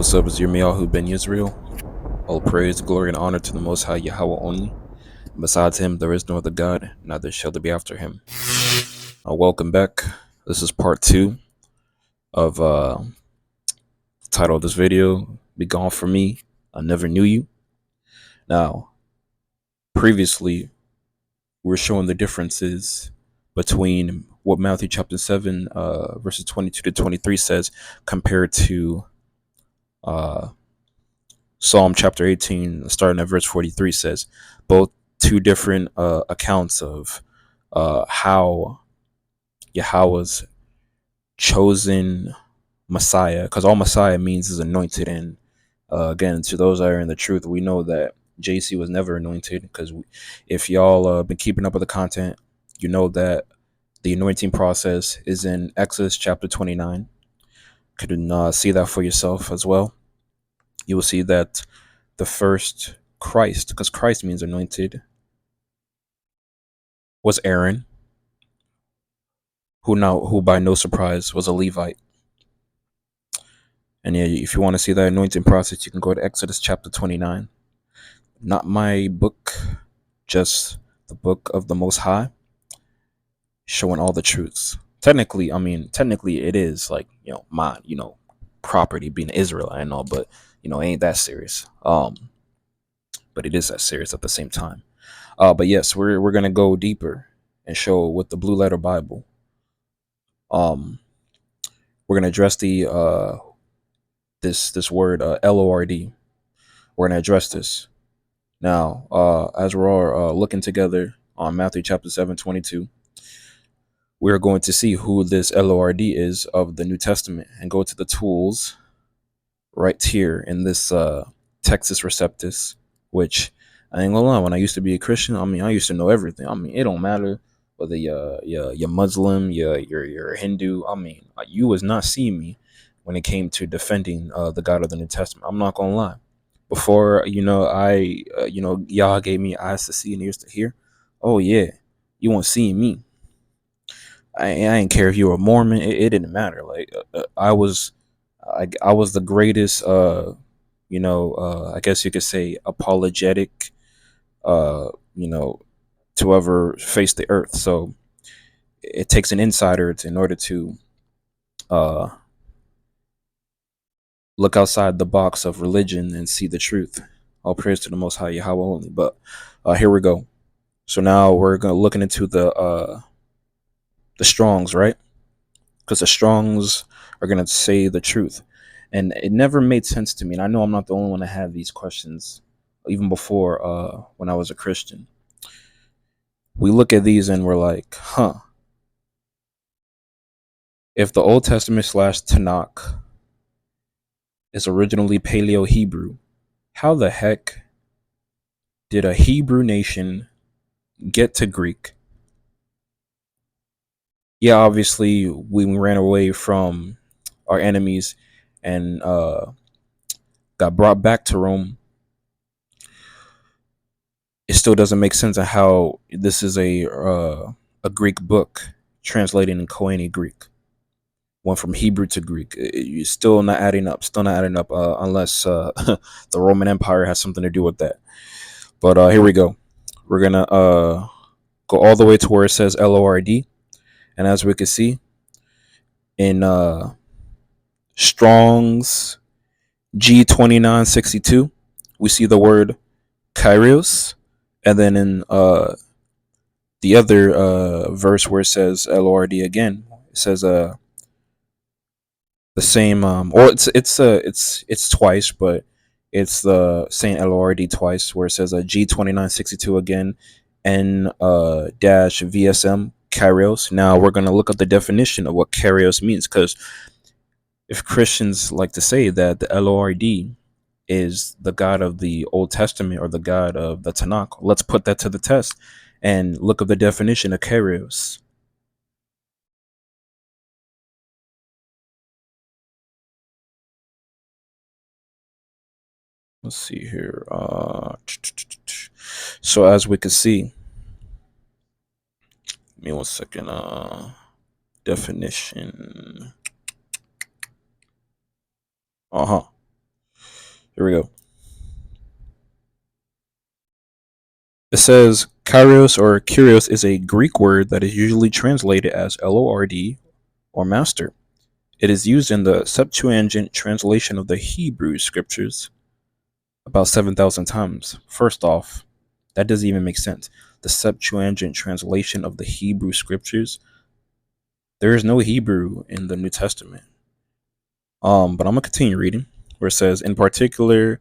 What's up? It's Yirmiyahu Ben Yisrael. All praise, glory, and honor to the Most High Yahweh only. Besides him, there is no other God, neither shall there be after him. Welcome back. This is part two of the title of this video, Be Gone From Me, I Never Knew You. Now, previously, we were showing the differences between what Matthew chapter 7, verses 22 to 23 says compared to Psalm chapter 18, starting at verse 43, says both two different accounts of how Yahweh's chosen Messiah, because all Messiah means is anointed. And again, to those that are in the truth, we know that JC was never anointed, because if y'all been keeping up with the content, you know that the anointing process is in Exodus chapter 29. You can see that for yourself as well. You will see that the first Christ, because Christ means anointed, was Aaron, who by no surprise was a Levite. And yeah, if you want to see that anointing process, you can go to Exodus chapter 29. Not my book, just the book of the Most High, showing all the truths. Technically it is like, my, property, being Israelite and all, but it ain't that serious. But it is that serious at the same time. But yes, we're gonna go deeper and show with the Blue Letter Bible. We're gonna address the this word LORD. We're gonna address this now. As we're all looking together on Matthew chapter 7:22, we're going to see who this LORD is of the New Testament and go to the tools right here in this Texas Receptus, which I ain't gonna lie, when I used to be a Christian, I used to know everything. It don't matter whether you're Muslim, you're Hindu. You was not seeing me when it came to defending the God of the New Testament. I'm not gonna lie. Before Yah gave me eyes to see and ears to hear. Oh yeah, you won't see me. I ain't care if you were a Mormon. It didn't matter. Like I was the greatest. I guess you could say apologetic. Uh, you know, to ever face the earth. So it takes an insider in order to uh, look outside the box of religion and see the truth. All praise to the Most High Yahweh only. But here we go. So now we're looking into the Strongs, right? Because the Strongs are gonna say the truth, and it never made sense to me. And I know I'm not the only one to have these questions, even before when I was a Christian. We look at these and we're like, huh. If the Old Testament / Tanakh is originally Paleo Hebrew, how the heck did a Hebrew nation get to Greek? Yeah, obviously we ran away from our enemies and got brought back to Rome. It still doesn't make sense of how this is a Greek book translated in Koine Greek, went from Hebrew to Greek. You're still not adding up. Unless the Roman Empire has something to do with that. But here we go. We're gonna go all the way to where it says LORD, and as we can see in Strong's G2962, we see the word Kyrios, and then in the other verse where it says LORD again, it says the same or it's twice, but it's the same LORD twice, where it says G2962 again, N dash VSM Kyrios. Now we're gonna look up the definition of what Kyrios means, because if Christians like to say that the LORD is the God of the Old Testament or the God of the Tanakh, let's put that to the test and look up the definition of Kyrios. Let's see here. So as we can see, give me 1 second. Definition. Here we go. It says Kyrios or Kyrios is a Greek word that is usually translated as Lord or master. It is used in the Septuagint translation of the Hebrew scriptures about 7,000 times. First off, that doesn't even make sense. The Septuagint translation of the Hebrew scriptures, there is no Hebrew in the New Testament. But I'm gonna continue reading, where it says, in particular,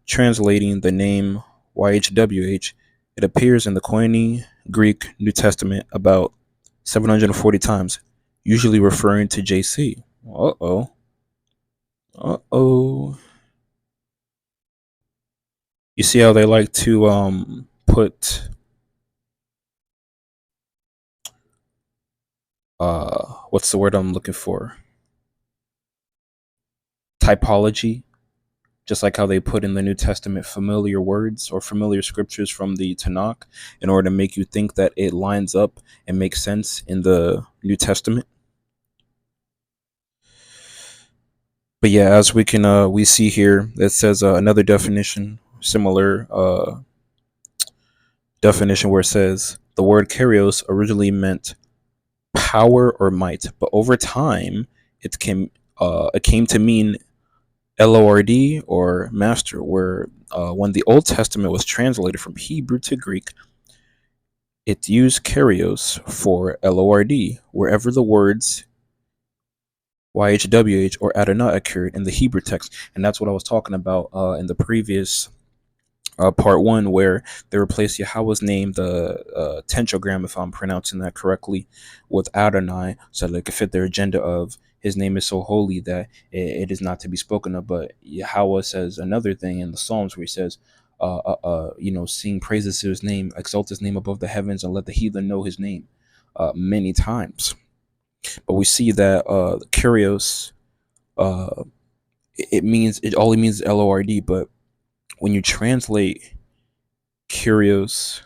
translating the name YHWH, it appears in the Koine Greek New Testament about 740 times, usually referring to JC. Uh oh. Uh oh. You see how they like to put what's the word I'm looking for? Typology, just like how they put in the New Testament familiar words or familiar scriptures from the Tanakh in order to make you think that it lines up and makes sense in the New Testament. But yeah, as we see here, it says another definition, similar definition, where it says the word "karyos" originally meant power or might, but over time it came to mean Lord or master. Where when the Old Testament was translated from Hebrew to Greek, it used "karyos" for Lord wherever the words YHWH or Adonai occurred in the Hebrew text. And that's what I was talking about in the previous part one, where they replaced Yahweh's name, the tetragram, if I'm pronouncing that correctly, with Adonai, so they could fit their agenda of his name is so holy that it is not to be spoken of. But Yahweh says another thing in the Psalms where he says, sing praises to his name, exalt his name above the heavens, and let the heathen know his name many times. But we see that Kyrios, uh, it only means Lord, but when you translate Kyrios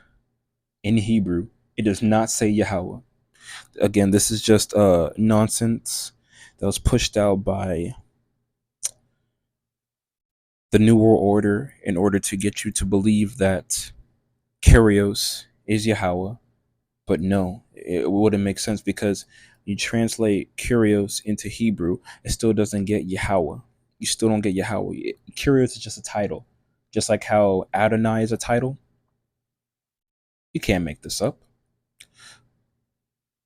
in Hebrew, it does not say Yahweh. Again, this is just nonsense that was pushed out by the New World Order in order to get you to believe that Kyrios is Yahweh. But no, it wouldn't make sense because you translate Kyrios into Hebrew, it still doesn't get Yahweh. You still don't get Yahweh. Kyrios is just a title. Just like how Adonai is a title. You can't make this up.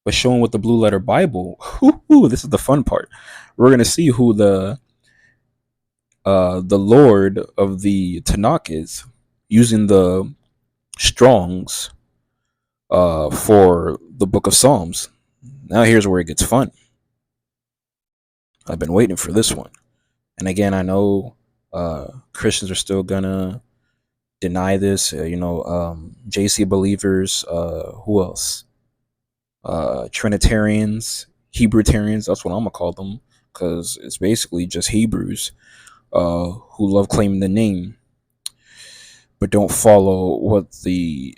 But showing with the Blue Letter Bible, this is the fun part. We're gonna see who the Lord of the Tanakh is, using the Strongs for the Book of Psalms. Now here's where it gets fun. I've been waiting for this one. And again, I know Christians are still gonna deny this. JC believers. Who else? Trinitarians, Hebrew-tarians. That's what I'm gonna call them, because it's basically just Hebrews who love claiming the name, but don't follow what the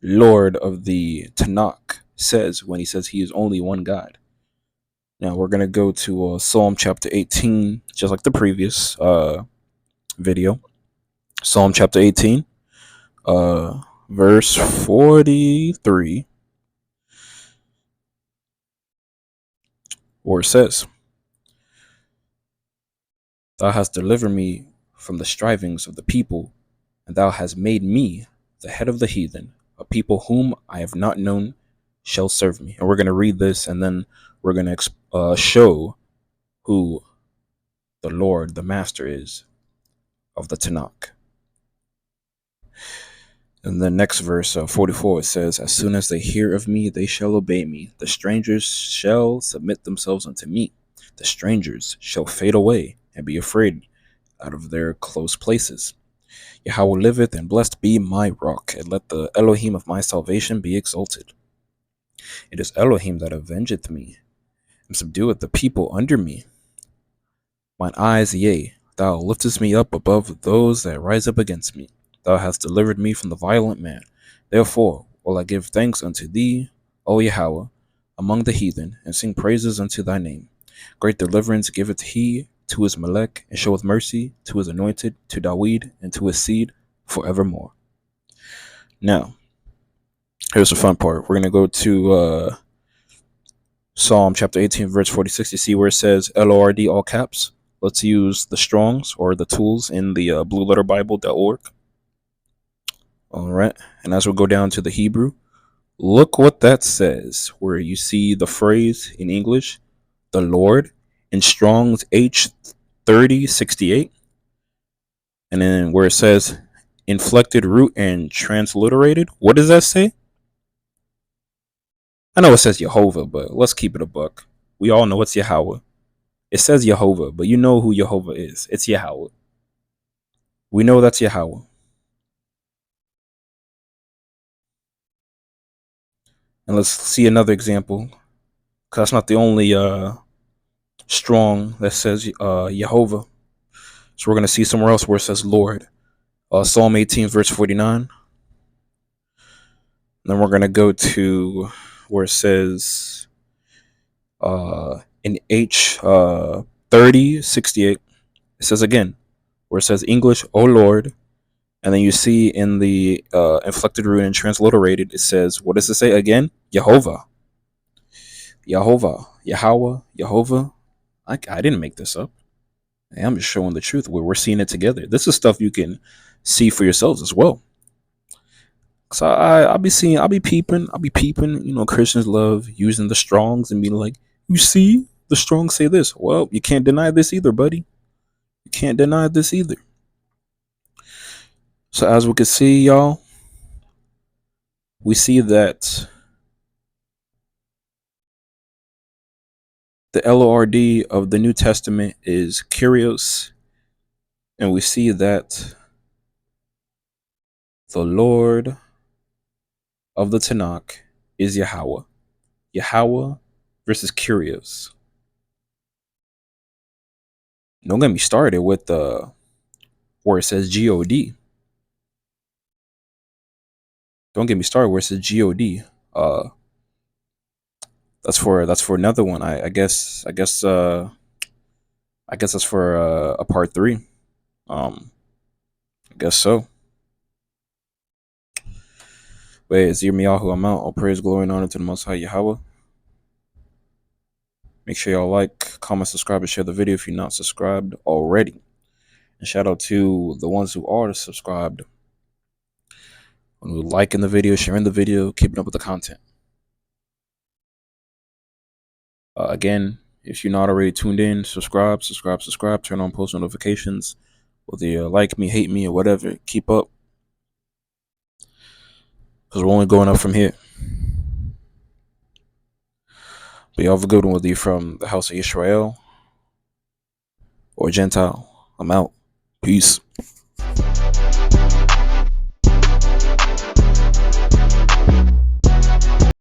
Lord of the Tanakh says when he says he is only one God. Now we're gonna go to Psalm chapter 18, just like the previous video. Psalm chapter 18, verse 43, where it says, "Thou hast delivered me from the strivings of the people, and thou hast made me the head of the heathen. A people whom I have not known shall serve me." And we're going to read this, and then we're going to show who the Lord, the Master, is of the Tanakh. In the next verse, 44, it says, "As soon as they hear of me, they shall obey me. The strangers shall submit themselves unto me. The strangers shall fade away and be afraid out of their close places. Yahweh liveth, and blessed be my rock, and let the Elohim of my salvation be exalted. It is Elohim that avengeth me, and subdueth the people under me. Mine eyes, yea, thou liftest me up above those that rise up against me. Thou hast delivered me from the violent man. Therefore will I give thanks unto thee, O Yahweh, among the heathen, and sing praises unto thy name. Great deliverance giveth he to his Melech, and showeth mercy to his anointed, to Dawid, and to his seed forevermore. Now, here's the fun part. We're going to go to Psalm chapter 18, verse 46. You see where it says LORD, all caps. Let's use the Strongs or the tools in the Blue Letter Bible.org. All right. And as we go down to the Hebrew, look what that says, where you see the phrase in English, the Lord, in Strong's H3068. And then where it says inflected root and transliterated, what does that say? I know it says Jehovah, but let's keep it a buck. We all know it's Yahweh. It says Jehovah, but you know who Jehovah is. It's Yahweh. We know that's Yahweh. And let's see another example, because that's not the only strong that says Jehovah. So we're going to see somewhere else where it says Lord. Psalm 18, verse 49. Then we're going to go to where it says in H3068. It says again, where it says English, O Lord. And then you see in the inflected root and transliterated, it says, what does it say again? Jehovah. Jehovah. Yahweh. Jehovah. I didn't make this up. I'm just showing the truth where we're seeing it together. This is stuff you can see for yourselves as well. So I'll be peeping. You know, Christians love using the Strongs and being like, you see, the Strongs say this. Well, you can't deny this either, buddy. You can't deny this either. So as we can see, y'all, we see that the LORD of the New Testament is Kyrios, and we see that the Lord of the Tanakh is Yahweh. Yahweh versus Kyrios. Don't get me started with where it says God. Don't get me started where it says God. That's for another one. I guess that's for a part 3. I guess so. Wait, it's Yirmiyahu. I'm out. All praise, glory, and honor to the Most High Yahweh. Make sure y'all like, comment, subscribe, and share the video if you're not subscribed already. And shout out to the ones who are subscribed. When we liking the video, sharing the video, keeping up with the content. Again, if you're not already tuned in, subscribe, turn on post notifications. Whether you like me, hate me, or whatever, keep up. Because we're only going up from here. But y'all have a good one, whether you're from the house of Israel or Gentile. I'm out. Peace.